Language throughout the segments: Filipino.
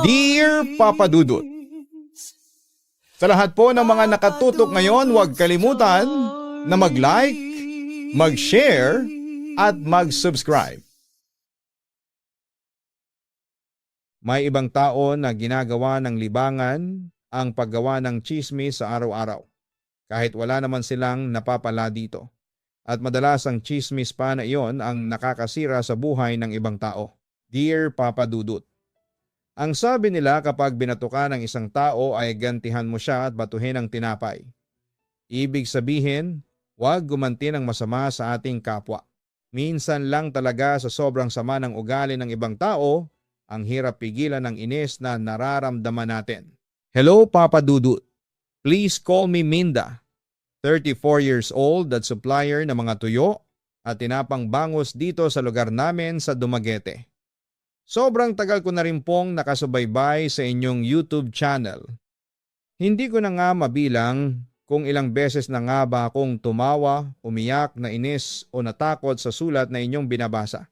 Dear Papa Dudut, sa lahat po ng mga nakatutok ngayon, huwag kalimutan na mag-like, mag-share, at mag-subscribe. May ibang tao na ginagawa ng libangan ang paggawa ng tsismis sa araw-araw, kahit wala naman silang napapala dito. At madalas ang tsismis pa na iyon ang nakakasira sa buhay ng ibang tao. Dear Papa Dudut, ang sabi nila kapag binatuka ng isang tao ay gantihan mo siya at batuhin ng tinapay. Ibig sabihin, huwag gumanti ng masama sa ating kapwa. Minsan lang talaga sa sobrang sama ng ugali ng ibang tao, ang hirap pigilan ng inis na nararamdaman natin. Hello Papa Dudut, please call me Minda, 34 years old at supplier ng mga tuyo at tinapang bangus dito sa lugar namin sa Dumaguete. Sobrang tagal ko na rin pong nakasubaybay sa inyong YouTube channel. Hindi ko na nga mabilang kung ilang beses na nga ba akong tumawa, umiyak, nainis o natakot sa sulat na inyong binabasa.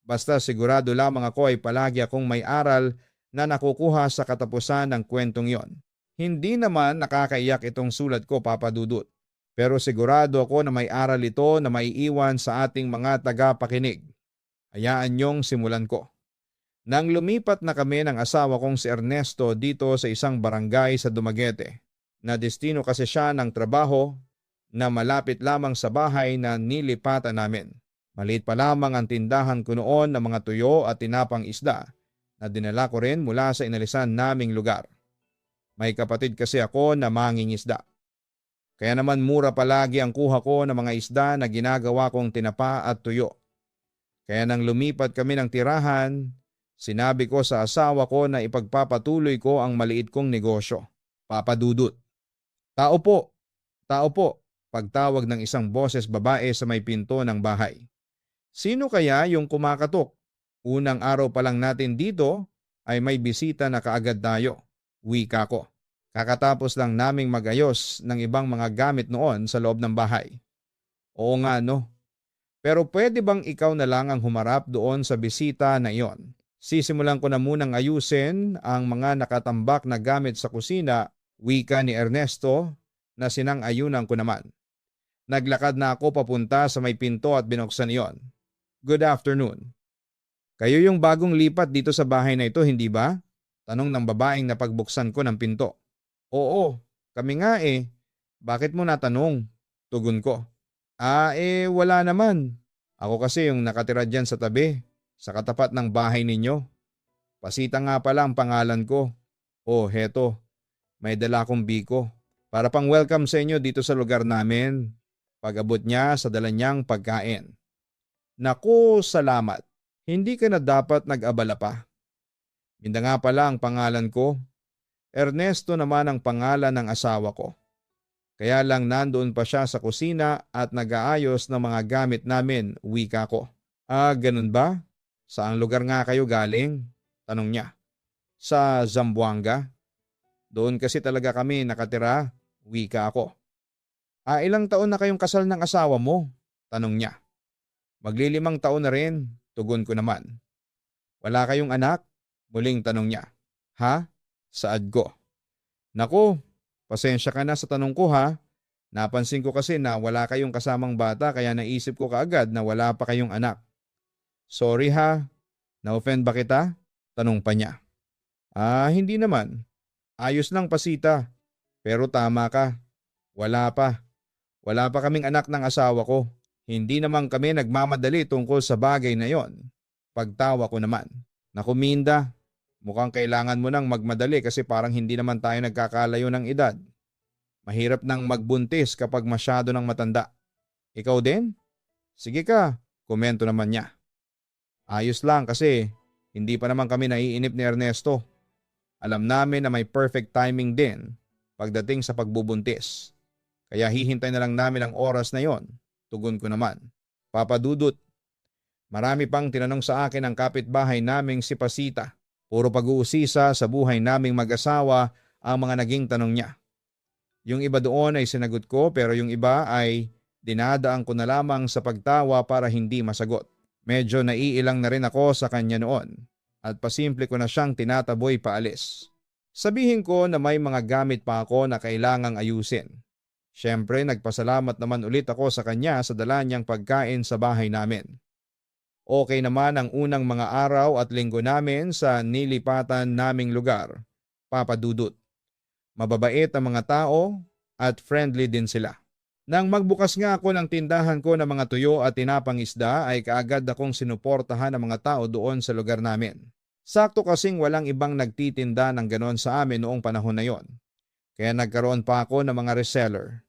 Basta sigurado lamang ako ay palagi akong may aral na nakukuha sa katapusan ng kwentong yon. Hindi naman nakakaiyak itong sulat ko, Papa Dudut. Pero sigurado ako na may aral ito na maiiwan sa ating mga tagapakinig. Hayaan niyong simulan ko. Nang lumipat na kami ng asawa kong si Ernesto dito sa isang barangay sa Dumaguete, na destino kasi siya ng trabaho na malapit lamang sa bahay na nilipatan namin. Maliit pa lamang ang tindahan ko noon ng mga tuyo at tinapang isda na dinala ko rin mula sa inalisan naming lugar. May kapatid kasi ako na mangingisda. Kaya naman mura palagi ang kuha ko ng mga isda na ginagawa kong tinapa at tuyo. Kaya nang lumipat kami ng tirahan, sinabi ko sa asawa ko na ipagpapatuloy ko ang maliit kong negosyo. Papa Dudut. Tao po, pagtawag ng isang boses babae sa may pinto ng bahay. Sino kaya yung kumakatok? Unang araw pa lang natin dito ay may bisita na kaagad tayo. Wika ko. Kakatapos lang naming magayos ng ibang mga gamit noon sa loob ng bahay. Oo nga no. Pero pwede bang ikaw na lang ang humarap doon sa bisita na iyon? Sisimulan ko na munang ayusin ang mga nakatambak na gamit sa kusina, wika ni Ernesto na sinang-ayunan ko naman. Naglakad na ako papunta sa may pinto at binuksan iyon. Good afternoon. Kayo yung bagong lipat dito sa bahay na ito, hindi ba? Tanong ng babaeng napagbuksan ko ng pinto. Oo, kami nga eh. Bakit mo natanong? Tugon ko. Wala naman. Ako kasi yung nakatira dyan sa tabi. Sa katapat ng bahay ninyo. Pasita nga pala ang pangalan ko. Oh, heto. May dala akong biko. Para pang welcome sa inyo dito sa lugar namin. Pag-abot niya sa dala niyang pagkain. Naku, salamat. Hindi ka na dapat nag-abala pa. Minda nga pala ang pangalan ko. Ernesto naman ang pangalan ng asawa ko. Kaya lang nandoon pa siya sa kusina at nag-aayos ng mga gamit namin, wika ko. Ganun ba? Saang lugar nga kayo galing? Tanong niya. Sa Zamboanga. Doon kasi talaga kami nakatira, wika ako. Ilang taon na kayong kasal ng asawa mo? Tanong niya. Maglilimang taon na rin, tugon ko naman. Wala kayong anak? Muling tanong niya. Ha? Saad ko. Naku, pasensya ka na sa tanong ko ha. Napansin ko kasi na wala kayong kasamang bata kaya naisip ko kaagad na wala pa kayong anak. Sorry ha, na-offend ba kita? Tanong pa niya. Hindi naman. Ayos lang pasita. Pero tama ka. Wala pa. Wala pa kaming anak ng asawa ko. Hindi naman kami nagmamadali tungkol sa bagay na yon. Pagtawa ko naman. Naku Minda, mukhang kailangan mo nang magmadali kasi parang hindi naman tayo nagkakalayo ng edad. Mahirap nang magbuntis kapag masyado nang matanda. Ikaw din? Sige ka, komento naman niya. Ayos lang kasi hindi pa naman kami naiinip ni Ernesto. Alam namin na may perfect timing din pagdating sa pagbubuntis. Kaya hihintay na lang namin ang oras na yon. Tugon ko naman. Papa Dudut, marami pang tinanong sa akin ang kapitbahay naming si Pasita. Puro pag-uusisa sa buhay naming mag-asawa ang mga naging tanong niya. Yung iba doon ay sinagot ko pero yung iba ay dinadaan ko na lamang sa pagtawa para hindi masagot. Medyo naiilang na rin ako sa kanya noon. at pasimple ko na siyang tinataboy paalis. Sabihin ko na may mga gamit pa ako na kailangang ayusin. Siyempre nagpasalamat naman ulit ako sa kanya sa dala niyang pagkain sa bahay namin. Okay naman ang unang mga araw at linggo namin sa nilipatan naming lugar, Papa Dudut. Mababait ang mga tao at friendly din sila. Nang magbukas nga ako ng tindahan ko ng mga tuyo at tinapang isda ay kaagad akong sinuportahan ng mga tao doon sa lugar namin. Sakto kasing walang ibang nagtitinda ng ganon sa amin noong panahon na yon. Kaya nagkaroon pa ako ng mga reseller.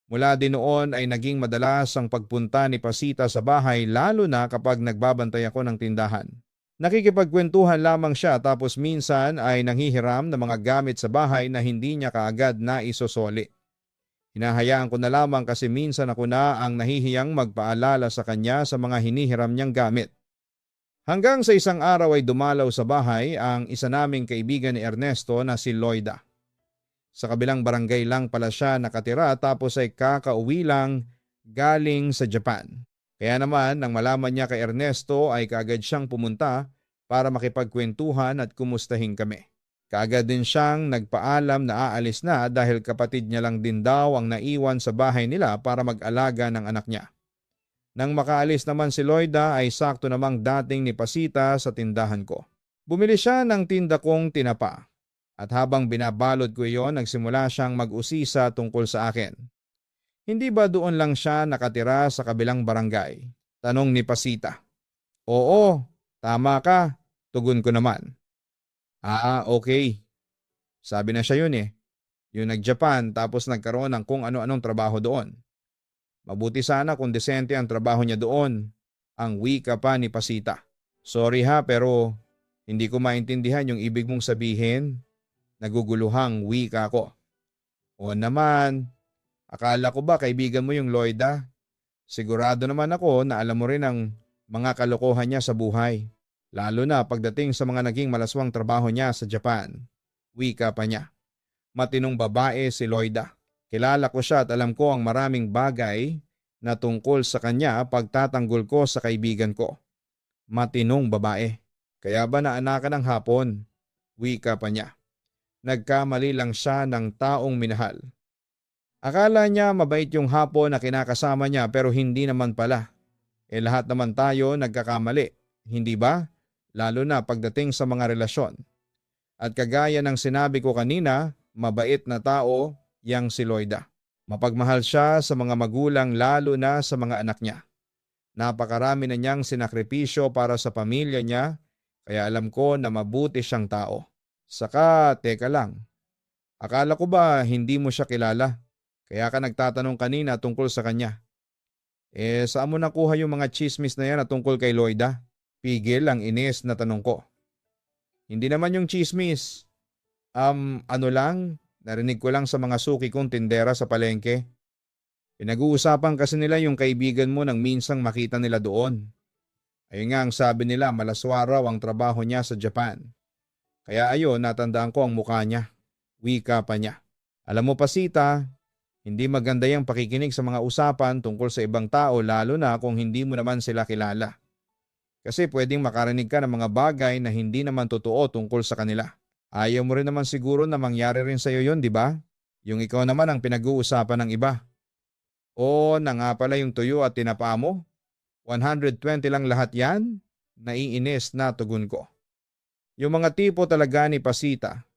Mula din noon ay naging madalas ang pagpunta ni Pasita sa bahay lalo na kapag nagbabantay ako ng tindahan. Nakikipagkwentuhan lamang siya tapos minsan ay nanghihiram ng mga gamit sa bahay na hindi niya kaagad na isosoli. Hinahayaan ko na lamang kasi minsan ako na ang nahihiyang magpaalala sa kanya sa mga hinihiram niyang gamit. Hanggang sa isang araw ay dumalaw sa bahay ang isa naming kaibigan ni Ernesto na si Loida. Sa kabilang barangay lang pala siya nakatira tapos ay kakauwi lang galing sa Japan. Kaya naman nang malaman niya kay Ernesto ay kaagad siyang pumunta para makipagkwentuhan at kumustahin kami. Kaagad din siyang nagpaalam na aalis na dahil kapatid niya lang din daw ang naiwan sa bahay nila para mag-alaga ng anak niya. Nang makaalis naman si Loida ay sakto namang dating ni Pasita sa tindahan ko. Bumili siya ng tinda kong tinapa. At habang binabalot ko iyon, nagsimula siyang mag-usisa tungkol sa akin. Hindi ba doon lang siya nakatira sa kabilang barangay? Tanong ni Pasita. Oo, tama ka. Tugon ko naman. Okay. Sabi na siya yun eh. Yung nag-Japan tapos nagkaroon ng kung ano-anong trabaho doon. Mabuti sana kung desente ang trabaho niya doon. Ang wika pa ni Pasita. Sorry ha pero hindi ko maintindihan yung ibig mong sabihin. Naguguluhang wika ko. O naman, akala ko ba kaibigan mo yung Loida? Sigurado naman ako na alam mo rin ang mga kalokohan niya sa buhay. Lalo na pagdating sa mga naging malaswang trabaho niya sa Japan. Wika pa niya. Matinong babae si Loida. Kilala ko siya at alam ko ang maraming bagay na tungkol sa kanya pagtatanggol ko sa kaibigan ko. Matinong babae. Kaya ba naanakan ng hapon? Wika pa niya. Nagkamali lang siya ng taong minahal. Akala niya mabait yung hapon na kinakasama niya pero hindi naman pala. Lahat naman tayo nagkakamali, hindi ba? Lalo na pagdating sa mga relasyon. At kagaya ng sinabi ko kanina, mabait na tao yang si Loida. Mapagmahal siya sa mga magulang lalo na sa mga anak niya. Napakarami na niyang sinakripisyo para sa pamilya niya kaya alam ko na mabuti siyang tao. Saka, teka lang. Akala ko ba hindi mo siya kilala? Kaya ka nagtatanong kanina tungkol sa kanya. Saan mo nakuha yung mga chismis na yan na tungkol kay Loida? Pigil ang inis na tanong ko. Hindi naman yung chismis. Ano lang, narinig ko lang sa mga suki kong tindera sa palengke. Pinag-uusapan kasi nila yung kaibigan mo nang minsang makita nila doon. Ayun nga ang sabi nila malaswaraw ang trabaho niya sa Japan. Kaya ayon natandaan ko ang mukha niya. Wika pa niya. Alam mo Pasita, hindi maganda yung pakikinig sa mga usapan tungkol sa ibang tao lalo na kung hindi mo naman sila kilala. Kasi pwedeng makarinig ka ng mga bagay na hindi naman totoo tungkol sa kanila. Ayaw mo rin naman siguro na mangyari rin sa iyo yun, di ba? Yung ikaw naman ang pinag-uusapan ng iba. O na nga pala yung tuyo at tinapa mo? 120 lang lahat yan? Naiinis na tugon ko. Yung mga tipo talaga ni Pasita.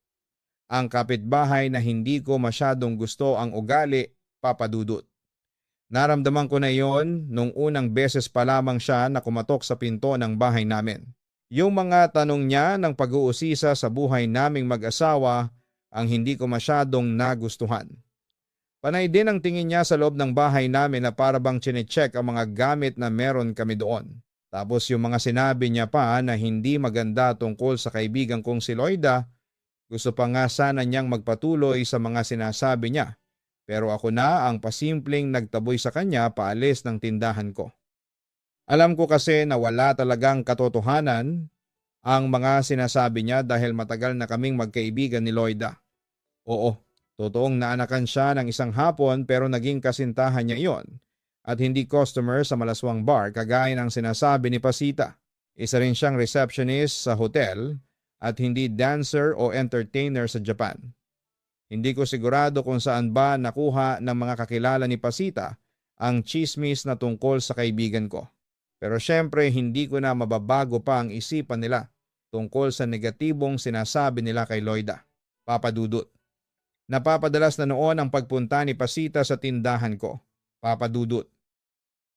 Ang kapitbahay na hindi ko masyadong gusto ang ugali, Papa Dudut. Naramdaman ko na yon nung unang beses pa lamang siya na kumatok sa pinto ng bahay namin. Yung mga tanong niya ng pag-uusisa sa buhay naming mag-asawa ang hindi ko masyadong nagustuhan. Panay din ang tingin niya sa loob ng bahay namin na para bang chinecheck ang mga gamit na meron kami doon. Tapos yung mga sinabi niya pa na hindi maganda tungkol sa kaibigan kong si Loida, gusto pa nga sana niyang magpatuloy sa mga sinasabi niya. Pero ako na ang pasimpleng nagtaboy sa kanya paalis ng tindahan ko. Alam ko kasi na wala talagang katotohanan ang mga sinasabi niya dahil matagal na kaming magkaibigan ni Loida. Oo, totoong naanakan siya ng isang hapon pero naging kasintahan niya iyon at hindi customer sa malaswang bar kagaya ng sinasabi ni Pasita. Isa rin siyang receptionist sa hotel at hindi dancer o entertainer sa Japan. Hindi ko sigurado kung saan ba nakuha ng mga kakilala ni Pasita ang chismis na tungkol sa kaibigan ko. Pero syempre hindi ko na mababago pa ang isipan nila tungkol sa negatibong sinasabi nila kay Loida. Papa Dudut. Napapadalas na noon ang pagpunta ni Pasita sa tindahan ko. Papa Dudut.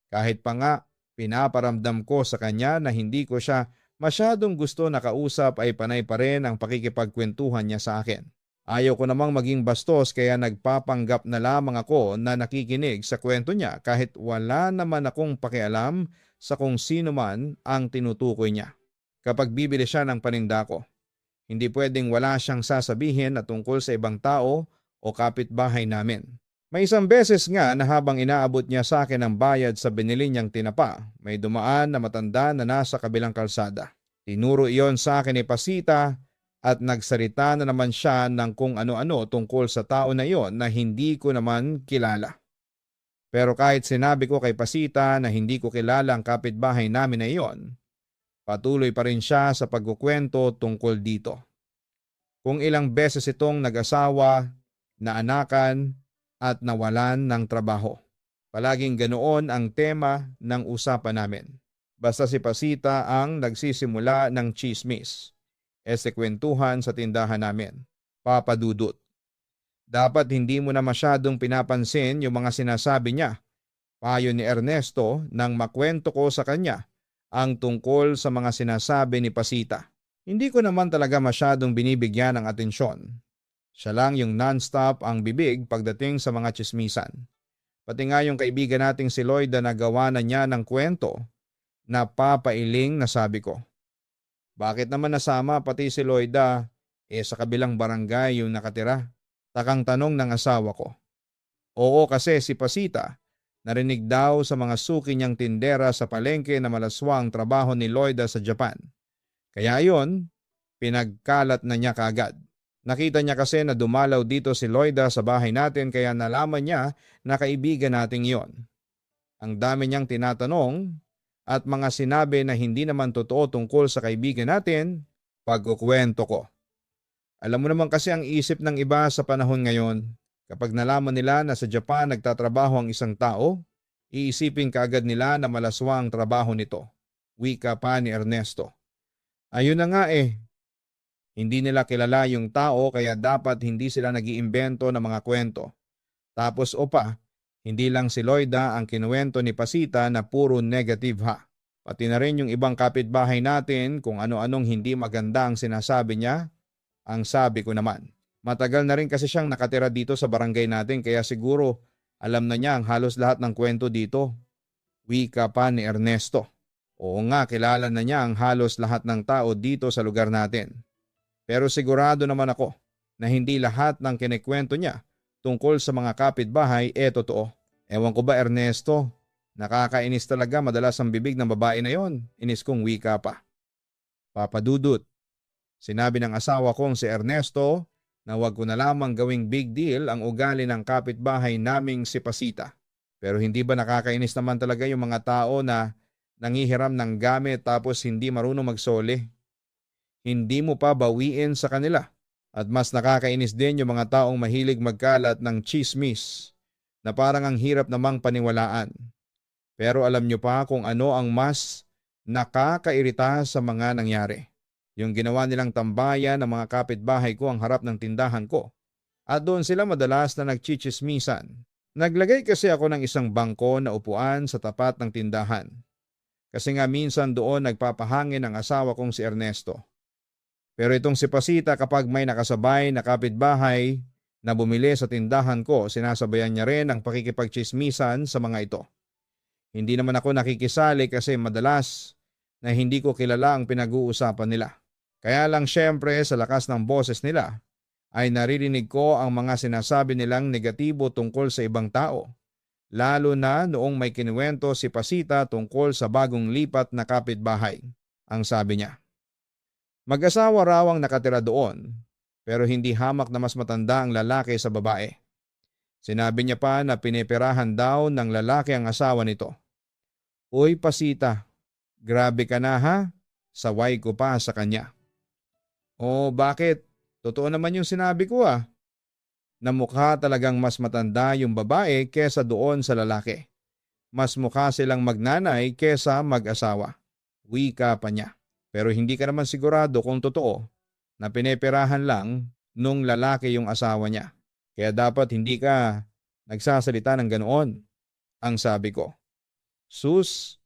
Kahit pa nga pinaparamdam ko sa kanya na hindi ko siya masyadong gusto na kausap ay panay pa rin ang pakikipagkwentuhan niya sa akin. Ayaw ko namang maging bastos kaya nagpapanggap na lamang ako na nakikinig sa kwento niya kahit wala naman akong pakialam sa kung sino man ang tinutukoy niya. Kapag bibili siya ng paninda ko, hindi pwedeng wala siyang sasabihin na tungkol sa ibang tao o kapitbahay namin. May isang beses nga na habang inaabot niya sa akin ang bayad sa binili niyang tinapa, may dumaan na matanda na nasa kabilang kalsada. Tinuro iyon sa akin ni Pasita at nagsalita na naman siya ng kung ano-ano tungkol sa tao na iyon na hindi ko naman kilala. Pero kahit sinabi ko kay Pasita na hindi ko kilala ang kapitbahay namin na iyon, patuloy pa rin siya sa pagkukwento tungkol dito. Kung ilang beses itong nag-asawa, naanakan, at nawalan ng trabaho. Palaging ganoon ang tema ng usapan namin. Basta si Pasita ang nagsisimula ng chismis. Kwentuhan sa tindahan namin. Papa Dudut. Dapat hindi mo na masyadong pinapansin yung mga sinasabi niya. Payo ni Ernesto nang makwento ko sa kanya ang tungkol sa mga sinasabi ni Pasita. Hindi ko naman talaga masyadong binibigyan ng atensyon. Siya lang yung non-stop ang bibig pagdating sa mga chismisan. Pati nga yung kaibigan nating si Loida na gawa na niya ng kwento, napapailing na sabi ko. Bakit naman nasama pati si Loida sa kabilang barangay yung nakatira? Takang tanong ng asawa ko. Oo kasi si Pasita, narinig daw sa mga suki niyang tindera sa palengke na malaswang trabaho ni Loida sa Japan. Kaya yon, pinagkalat na niya kaagad. Nakita niya kasi na dumalaw dito si Loida sa bahay natin kaya nalaman niya na kaibigan nating yon. Ang dami niyang tinatanong at mga sinabi na hindi naman totoo tungkol sa kaibigan natin, pagkukwento ko. Alam mo naman kasi ang isip ng iba sa panahon ngayon, kapag nalaman nila na sa Japan nagtatrabaho ang isang tao, iisipin kaagad nila na malaswang ang trabaho nito. Wika pa ni Ernesto. Ayun na nga Hindi nila kilala yung tao kaya dapat hindi sila nag-iimbento ng mga kwento. Tapos hindi lang si Loida ang kinuwento ni Pasita na puro negative ha. Pati na rin yung ibang kapitbahay natin kung ano-anong hindi maganda ang sinasabi niya, ang sabi ko naman. Matagal na rin kasi siyang nakatira dito sa barangay natin kaya siguro alam na niya ang halos lahat ng kwento dito. Wika pa ni Ernesto. Oo nga, kilala na niya ang halos lahat ng tao dito sa lugar natin. Pero sigurado naman ako na hindi lahat ng kinikwento niya tungkol sa mga kapitbahay totoo. Ewan ko ba Ernesto, nakakainis talaga madalas ang bibig ng babae na yon. Inis kong wika pa. Papa Dudut, sinabi ng asawa kong si Ernesto na wag ko na lamang gawing big deal ang ugali ng kapitbahay naming si Pasita. Pero hindi ba nakakainis naman talaga yung mga tao na nangihiram ng gamit tapos hindi marunong magsoli? Hindi mo pa bawiin sa kanila. At mas nakakainis din yung mga taong mahilig magkalat ng chismis na parang ang hirap namang paniwalaan. Pero alam nyo pa kung ano ang mas nakakairita sa mga nangyari. Yung ginawa nilang tambayan ng mga kapitbahay ko ang harap ng tindahan ko. At doon sila madalas na nagchichismisan. Naglagay kasi ako ng isang bangko na upuan sa tapat ng tindahan. Kasi nga minsan doon nagpapahangin ang asawa kong si Ernesto. Pero itong si Pasita kapag may nakasabay na kapitbahay na bumili sa tindahan ko, sinasabayan niya rin ang pakikipagchismisan sa mga ito. Hindi naman ako nakikisali kasi madalas na hindi ko kilala ang pinag-uusapan nila. Kaya lang syempre sa lakas ng boses nila ay naririnig ko ang mga sinasabi nilang negatibo tungkol sa ibang tao. Lalo na noong may kinuwento si Pasita tungkol sa bagong lipat na kapitbahay. Ang sabi niya. Mag-asawa raw ang nakatira doon, pero hindi hamak na mas matanda ang lalaki sa babae. Sinabi niya pa na pinipirahan daw ng lalaki ang asawa nito. Uy Pasita, grabe ka na ha? Saway ko pa sa kanya. O bakit? Totoo naman yung sinabi ko ah. Na mukha talagang mas matanda yung babae kesa doon sa lalaki. Mas mukha silang magnanay kesa mag-asawa. Wika pa niya. Pero hindi ka naman sigurado kung totoo na pineperahan lang nung lalaki yung asawa niya. Kaya dapat hindi ka nagsasalita ng ganoon, ang sabi ko. Sus,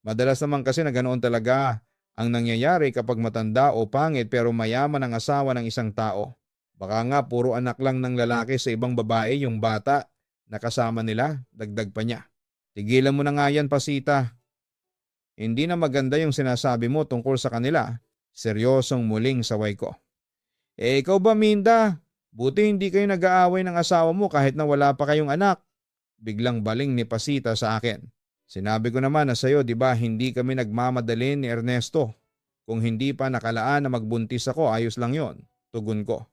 madalas naman kasi na ganoon talaga ang nangyayari kapag matanda o pangit pero mayaman ang asawa ng isang tao. Baka nga puro anak lang ng lalaki sa ibang babae yung bata na kasama nila, dagdag pa niya. Tigilan mo na nga yan, Pasita. Hindi na maganda yung sinasabi mo tungkol sa kanila. Seryosong muling saway ko. Ikaw ba, Minda? Buti hindi kayo nag-aaway ng asawa mo kahit na wala pa kayong anak. Biglang baling ni Pasita sa akin. Sinabi ko naman na sa'yo, di ba hindi kami nagmamadali ni Ernesto. Kung hindi pa nakalaan na magbuntis ako, ayos lang yon. Tugon ko.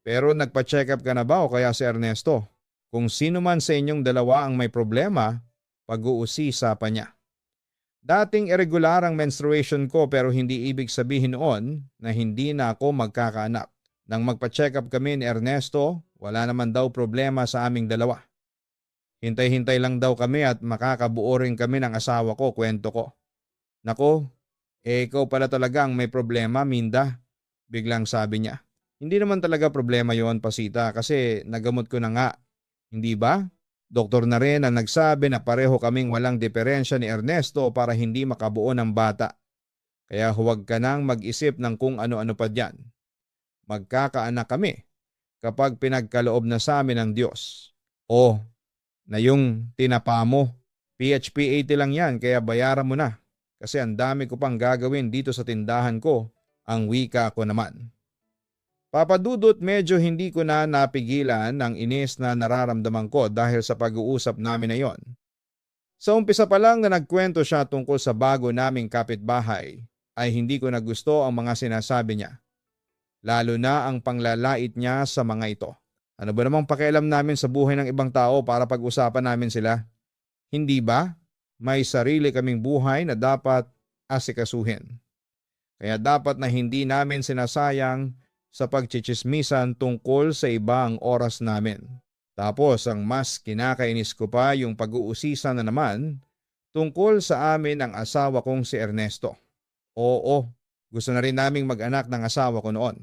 Pero nagpa-check up ka na ba o kaya si Ernesto? Kung sino man sa inyong dalawa ang may problema, pag-uusisa pa niya. Dating irregular ang menstruation ko pero hindi ibig sabihin noon na hindi na ako magkakaanak. Nang magpa-check up kami ni Ernesto, wala naman daw problema sa aming dalawa. Hintay-hintay lang daw kami at makakabuo rin kami ng asawa ko, kwento ko. Nako, ikaw pala talaga ang may problema, Minda. Biglang sabi niya. Hindi naman talaga problema yon, Pasita, kasi nagamot ko na nga. Hindi ba? Doktor na rin ang nagsabi na pareho kaming walang diferensya ni Ernesto para hindi makabuo ng bata. Kaya huwag ka nang mag-isip ng kung ano-ano pa dyan. Magkakaanak kami kapag pinagkaloob na sa amin ng Diyos. O, na yung tinapa mo. PHP 80 lang yan kaya bayaran mo na. Kasi ang dami ko pang gagawin dito sa tindahan ko, ang wika ko naman. Papadudot, medyo hindi ko na napigilan ang inis na nararamdaman ko dahil sa pag-uusap namin na yon. Sa umpisa pa lang na nagkwento siya tungkol sa bago naming kapitbahay ay hindi ko na gusto ang mga sinasabi niya. Lalo na ang panglalait niya sa mga ito. Ano ba namang pakialam namin sa buhay ng ibang tao para pag-usapan namin sila? Hindi ba? May sarili kaming buhay na dapat asikasuhin. Kaya dapat na hindi namin sinasayang sa pagchichismisan tungkol sa ibang oras namin. Tapos ang mas kinakainis ko pa yung pag-uusisa na naman tungkol sa amin ang asawa kong si Ernesto. Oo, gusto na rin naming mag-anak ng asawa ko noon.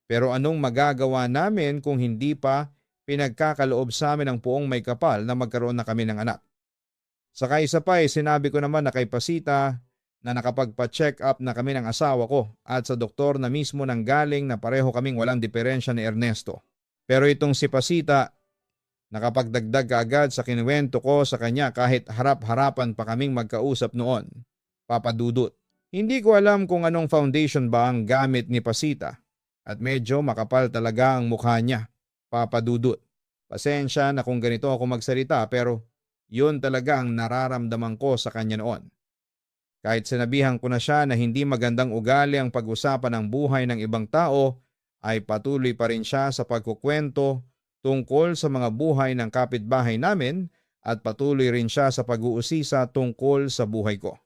Pero anong magagawa namin kung hindi pa pinagkakaloob sa amin ng puong may kapal na magkaroon na kami ng anak? Saka isa pa sinabi ko naman na kay Pasita na nakapagpa-check up na kami ng asawa ko at sa doktor na mismo nang galing na pareho kaming walang diferensya ni Ernesto. Pero itong si Pasita, nakapagdagdag agad sa kinuwento ko sa kanya kahit harap-harapan pa kaming magkausap noon. Papadudot. Hindi ko alam kung anong foundation ba ang gamit ni Pasita at medyo makapal talaga ang mukha niya. Papadudot. Pasensya na kung ganito ako magsalita pero yun talaga ang nararamdaman ko sa kanya noon. Kahit sinabihan ko na siya na hindi magandang ugali ang pag-usapan ng buhay ng ibang tao, ay patuloy pa rin siya sa pagkukwento tungkol sa mga buhay ng kapitbahay namin at patuloy rin siya sa pag-uusisa tungkol sa buhay ko.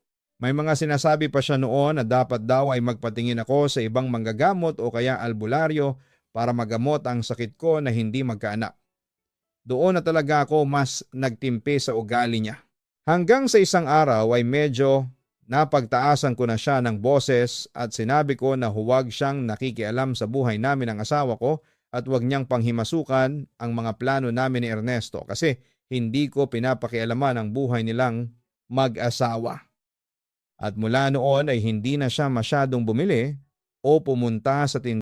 May mga sinasabi pa siya noon na dapat daw ay magpatingin ako sa ibang manggagamot o kaya albularyo para magamot ang sakit ko na hindi magkaanak. Doon na talaga ako mas nagtimpi sa ugali niya. Hanggang sa isang araw ay medyo napagtaasan ko na siya ng boses at sinabi ko na huwag siyang nakikialam sa buhay namin ng asawa ko at huwag niyang panghimasukan ang mga plano namin ni Ernesto kasi hindi ko pinapakialaman ang buhay nilang mag-asawa. At mula noon ay hindi na siya masyadong bumili o pumunta sa tindahan